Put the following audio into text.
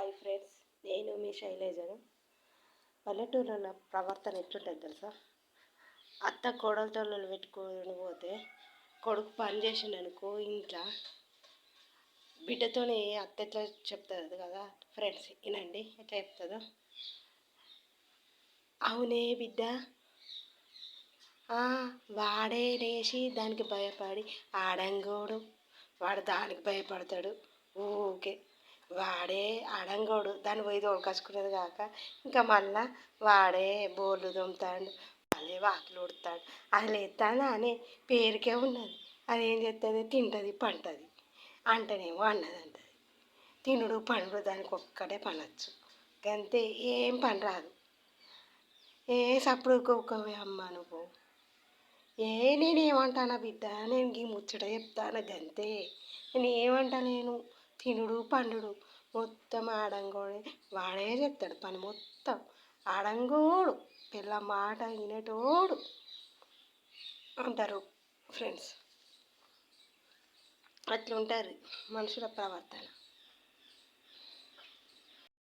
Hi friends, నేను మీ శైలజను. పల్లెటూళ్ళలో ప్రవర్తన ఎట్లుంటుంది తెలుసా? అత్త కోడలతో పెట్టుకొని పోతే కొడుకు పని చేసిండనుకో ఇంట్లో బిడ్డతోనే అత్త ఎట్లా చెప్తుంది కదా ఫ్రెండ్స్, వినండి ఎట్లా చెప్తుందో. అవునే బిడ్డ, వాడే లేచి దానికి భయపడి ఆడంగోడు, వాడు దానికి భయపడతాడు. ఓకే, వాడే అడంగోడు దాన్ని పోయి తోలుకొచ్చుకునేది కాక ఇంకా మళ్ళా వాడే బోర్లు తోముతాడు, మళ్ళీ వాకిలు ఉడతాడు. అది లేస్తాను అని పేరుకే ఉన్నది. అది ఏం చేస్తుంది? తింటుంది, పంటుంది. అంటేనేమో అన్నది అంటది. తినుడు పండుడు దానికి ఒక్కటే పనొచ్చు, అంతే, ఏం పని రాదు. ఏ సప్పుడు ఒక్కొక్కవే అమ్మ నువ్వు. నేనేమంటానా బిడ్డ, నేను ఈ ముచ్చట చెప్తాను గంతే. నేను ఏమంటలేను. తినుడు పండుడు మొత్తం ఆడంగోడే, వాడే చెప్తాడు పని మొత్తం. ఆడంగోడు, పిల్ల మాట వినేటోడు అంటారు ఫ్రెండ్స్. అట్లుంటారు మనుషుల ప్రవర్తన.